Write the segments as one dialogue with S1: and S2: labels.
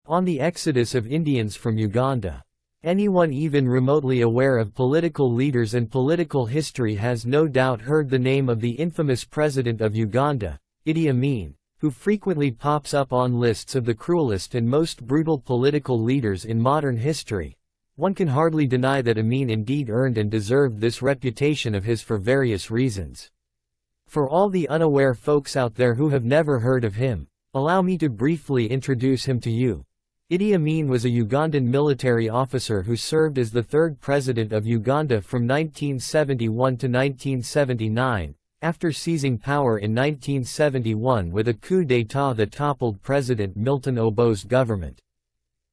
S1: on the exodus of Indians from Uganda. Anyone even remotely aware of political leaders and political history has no doubt heard the name of the infamous president of Uganda, Idi Amin, who frequently pops up on lists of the cruelest and most brutal political leaders in modern history. One can hardly deny that Amin indeed earned and deserved this reputation of his for various reasons. For all the unaware folks out there who have never heard of him, allow me to briefly introduce him to you. Idi Amin was a Ugandan military officer who served as the third president of Uganda from 1971 to 1979, after seizing power in 1971 with a coup d'état that toppled President Milton Obote's government.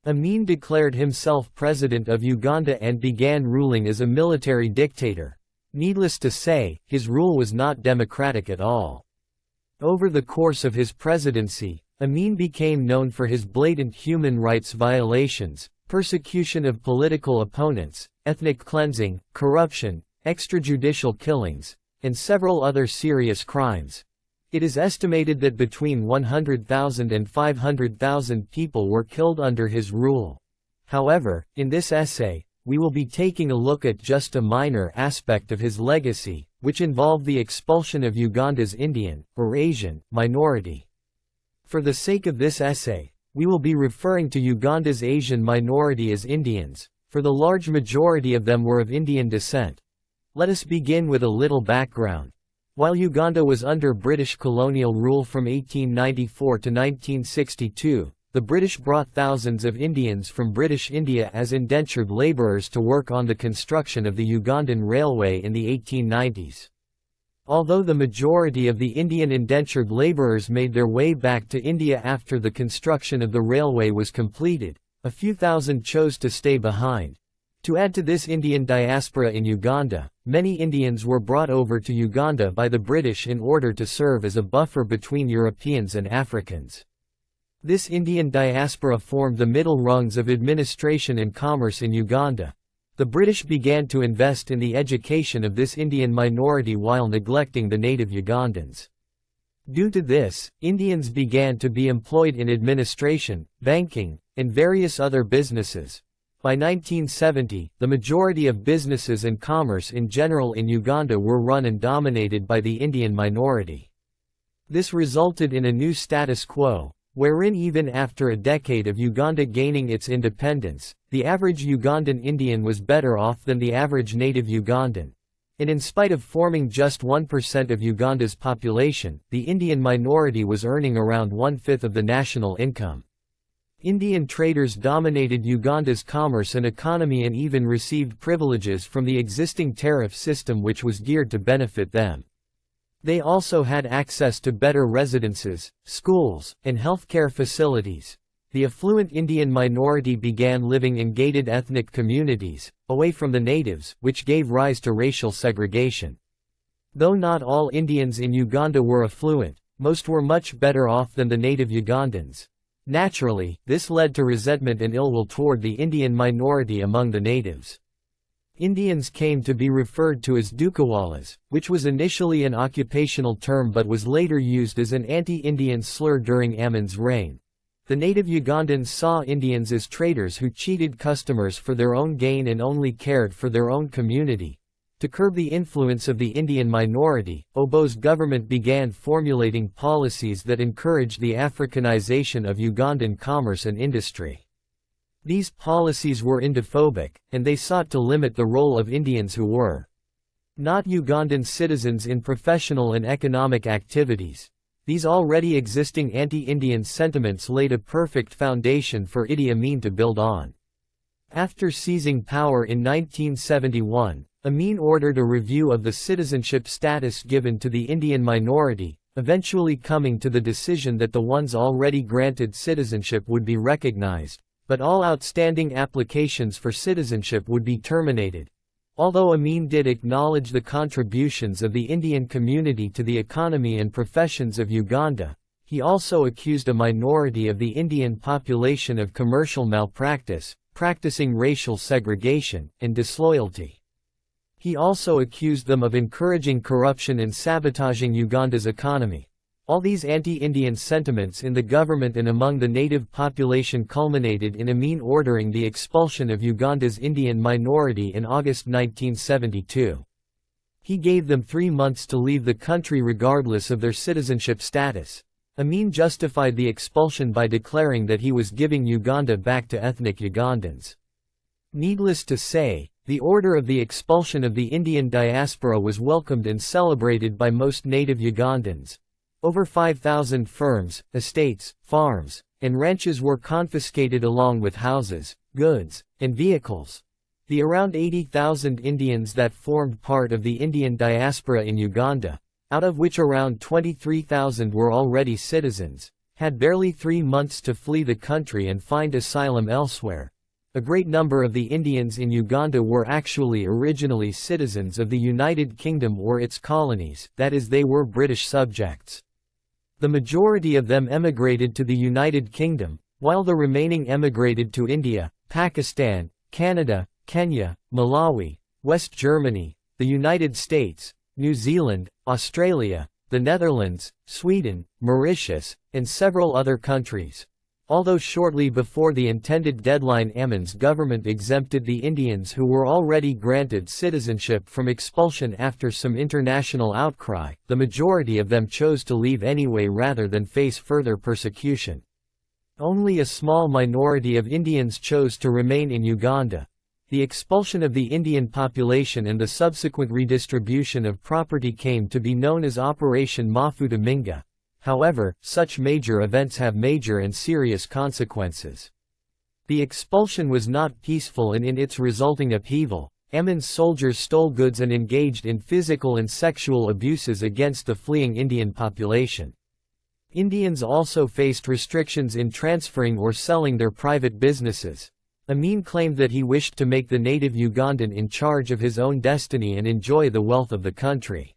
S1: Amin declared himself president of Uganda and began ruling as a military dictator. Needless to say, his rule was not democratic at all. Over the course of his presidency, Amin became known for his blatant human rights violations, persecution of political opponents, ethnic cleansing, corruption, extrajudicial killings, and several other serious crimes. It is estimated that between 100,000 and 500,000 people were killed under his rule. However, in this essay, we will be taking a look at just a minor aspect of his legacy, which involved the expulsion of Uganda's Indian, or Asian, minority. For the sake of this essay, we will be referring to Uganda's Asian minority as Indians, for the large majority of them were of Indian descent. Let us begin with a little background. While Uganda was under British colonial rule from 1894 to 1962, the British brought thousands of Indians from British India as indentured labourers to work on the construction of the Ugandan Railway in the 1890s. Although the majority of the Indian indentured labourers made their way back to India after the construction of the railway was completed, a few thousand chose to stay behind. To add to this Indian diaspora in Uganda, many Indians were brought over to Uganda by the British in order to serve as a buffer between Europeans and Africans. This Indian diaspora formed the middle rungs of administration and commerce in Uganda. The British began to invest in the education of this Indian minority while neglecting the native Ugandans. Due to this, Indians began to be employed in administration, banking, and various other businesses. By 1970, the majority of businesses and commerce in general in Uganda were run and dominated by the Indian minority. This resulted in a new status quo, wherein even after a decade of Uganda gaining its independence, the average Ugandan Indian was better off than the average native Ugandan. And in spite of forming just 1% of Uganda's population, the Indian minority was earning around one-fifth of the national income. Indian traders dominated Uganda's commerce and economy and even received privileges from the existing tariff system which was geared to benefit them. They also had access to better residences, schools, and healthcare facilities. The affluent Indian minority began living in gated ethnic communities, away from the natives, which gave rise to racial segregation. Though not all Indians in Uganda were affluent, most were much better off than the native Ugandans. Naturally, this led to resentment and ill will toward the Indian minority among the natives. Indians came to be referred to as Dukawalas, which was initially an occupational term but was later used as an anti-Indian slur during Amin's reign. The native Ugandans saw Indians as traders who cheated customers for their own gain and only cared for their own community. To curb the influence of the Indian minority, Obote's government began formulating policies that encouraged the Africanization of Ugandan commerce and industry. These policies were Indophobic, and they sought to limit the role of Indians who were not Ugandan citizens in professional and economic activities. These already existing anti-Indian sentiments laid a perfect foundation for Idi Amin to build on. After seizing power in 1971, Amin ordered a review of the citizenship status given to the Indian minority, eventually coming to the decision that the ones already granted citizenship would be recognized, but all outstanding applications for citizenship would be terminated. Although Amin did acknowledge the contributions of the Indian community to the economy and professions of Uganda, he also accused a minority of the Indian population of commercial malpractice, practicing racial segregation, and disloyalty. He also accused them of encouraging corruption and sabotaging Uganda's economy. All these anti-Indian sentiments in the government and among the native population culminated in Amin ordering the expulsion of Uganda's Indian minority in August 1972. He gave them 3 months to leave the country regardless of their citizenship status. Amin justified the expulsion by declaring that he was giving Uganda back to ethnic Ugandans. Needless to say, the order of the expulsion of the Indian diaspora was welcomed and celebrated by most native Ugandans. Over 5,000 firms, estates, farms, and ranches were confiscated along with houses, goods, and vehicles. The around 80,000 Indians that formed part of the Indian diaspora in Uganda, out of which around 23,000 were already citizens, had barely 3 months to flee the country and find asylum elsewhere. A great number of the Indians in Uganda were actually originally citizens of the United Kingdom or its colonies, that is, they were British subjects. The majority of them emigrated to the United Kingdom, while the remaining emigrated to India, Pakistan, Canada, Kenya, Malawi, West Germany, the United States, New Zealand, Australia, the Netherlands, Sweden, Mauritius, and several other countries. Although shortly before the intended deadline Amin's government exempted the Indians who were already granted citizenship from expulsion after some international outcry, the majority of them chose to leave anyway rather than face further persecution. Only a small minority of Indians chose to remain in Uganda. The expulsion of the Indian population and the subsequent redistribution of property came to be known as Operation Mafuta Minga. However, such major events have major and serious consequences. The expulsion was not peaceful and in its resulting upheaval, Amin's soldiers stole goods and engaged in physical and sexual abuses against the fleeing Indian population. Indians also faced restrictions in transferring or selling their private businesses. Amin claimed that he wished to make the native Ugandan in charge of his own destiny and enjoy the wealth of the country.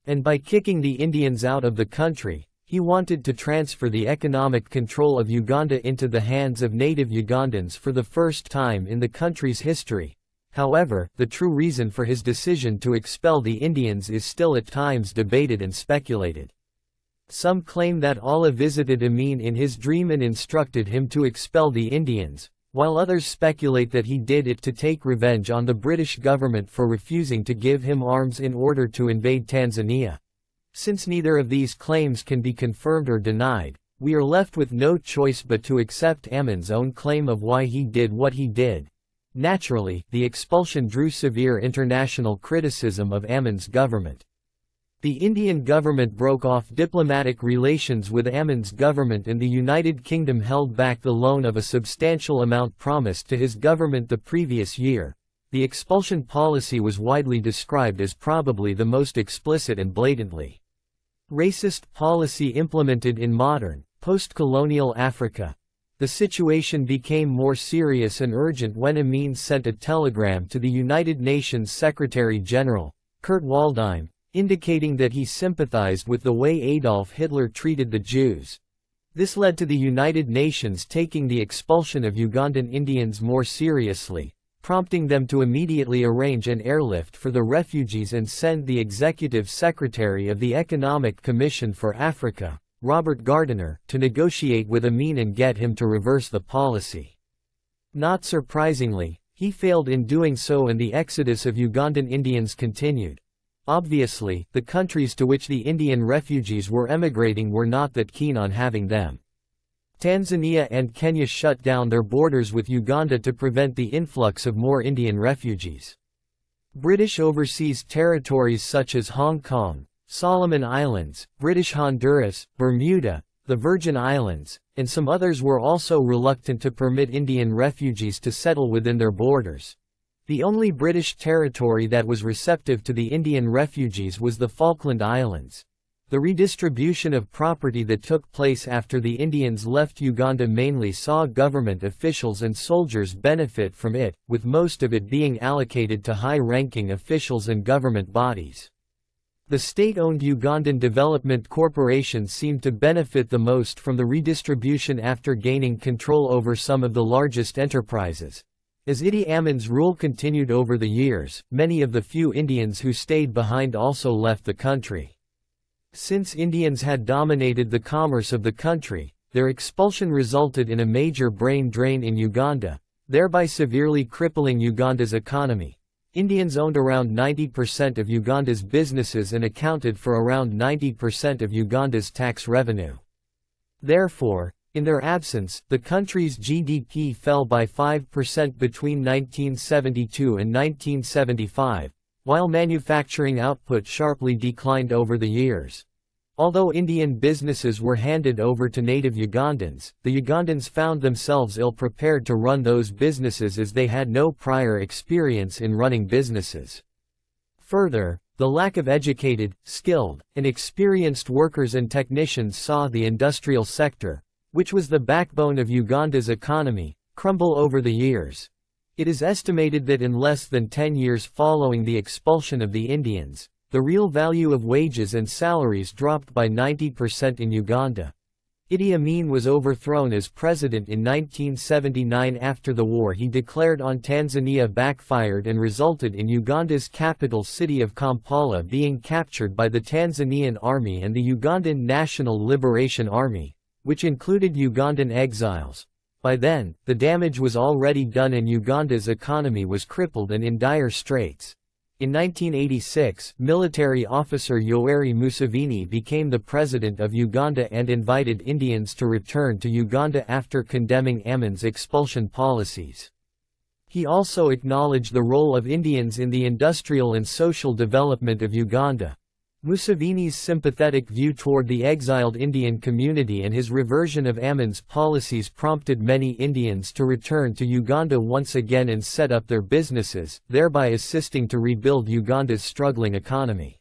S1: And by kicking the Indians out of the country, he wanted to transfer the economic control of Uganda into the hands of native Ugandans for the first time in the country's history. However, the true reason for his decision to expel the Indians is still at times debated and speculated. Some claim that Allah visited Amin in his dream and instructed him to expel the Indians, while others speculate that he did it to take revenge on the British government for refusing to give him arms in order to invade Tanzania. Since neither of these claims can be confirmed or denied, we are left with no choice but to accept Amin's own claim of why he did what he did. Naturally, the expulsion drew severe international criticism of Amin's government. The Indian government broke off diplomatic relations with Amin's government and the United Kingdom held back the loan of a substantial amount promised to his government the previous year. The expulsion policy was widely described as probably the most explicit and blatantly racist policy implemented in modern, post-colonial Africa. The situation became more serious and urgent when Amin sent a telegram to the United Nations Secretary-General, Kurt Waldheim, indicating that he sympathized with the way Adolf Hitler treated the Jews. This led to the United Nations taking the expulsion of Ugandan Indians more seriously, prompting them to immediately arrange an airlift for the refugees and send the Executive Secretary of the Economic Commission for Africa, Robert Gardiner, to negotiate with Amin and get him to reverse the policy. Not surprisingly, he failed in doing so and the exodus of Ugandan Indians continued. Obviously, the countries to which the Indian refugees were emigrating were not that keen on having them. Tanzania and Kenya shut down their borders with Uganda to prevent the influx of more Indian refugees. British overseas territories such as Hong Kong, Solomon Islands, British Honduras, Bermuda, the Virgin Islands, and some others were also reluctant to permit Indian refugees to settle within their borders. The only British territory that was receptive to the Indian refugees was the Falkland Islands. The redistribution of property that took place after the Indians left Uganda mainly saw government officials and soldiers benefit from it, with most of it being allocated to high-ranking officials and government bodies. The state-owned Ugandan Development Corporation seemed to benefit the most from the redistribution after gaining control over some of the largest enterprises. As Idi Amin's rule continued over the years, many of the few Indians who stayed behind also left the country. Since Indians had dominated the commerce of the country, their expulsion resulted in a major brain drain in Uganda, thereby severely crippling Uganda's economy. Indians owned around 90% of Uganda's businesses and accounted for around 90% of Uganda's tax revenue. Therefore, in their absence, the country's GDP fell by 5% between 1972 and 1975, while manufacturing output sharply declined over the years. Although Indian businesses were handed over to native Ugandans, the Ugandans found themselves ill-prepared to run those businesses as they had no prior experience in running businesses. Further, the lack of educated, skilled, and experienced workers and technicians saw the industrial sector, which was the backbone of Uganda's economy, crumble over the years. It is estimated that in less than 10 years following the expulsion of the Indians, the real value of wages and salaries dropped by 90% in Uganda. Idi Amin was overthrown as president in 1979 after the war he declared on Tanzania backfired and resulted in Uganda's capital city of Kampala being captured by the Tanzanian army and the Ugandan National Liberation Army, which included Ugandan exiles. By then, the damage was already done and Uganda's economy was crippled and in dire straits. In 1986, military officer Yoweri Museveni became the president of Uganda and invited Indians to return to Uganda after condemning Amin's expulsion policies. He also acknowledged the role of Indians in the industrial and social development of Uganda. Museveni's sympathetic view toward the exiled Indian community and his reversion of Amin's policies prompted many Indians to return to Uganda once again and set up their businesses, thereby assisting to rebuild Uganda's struggling economy.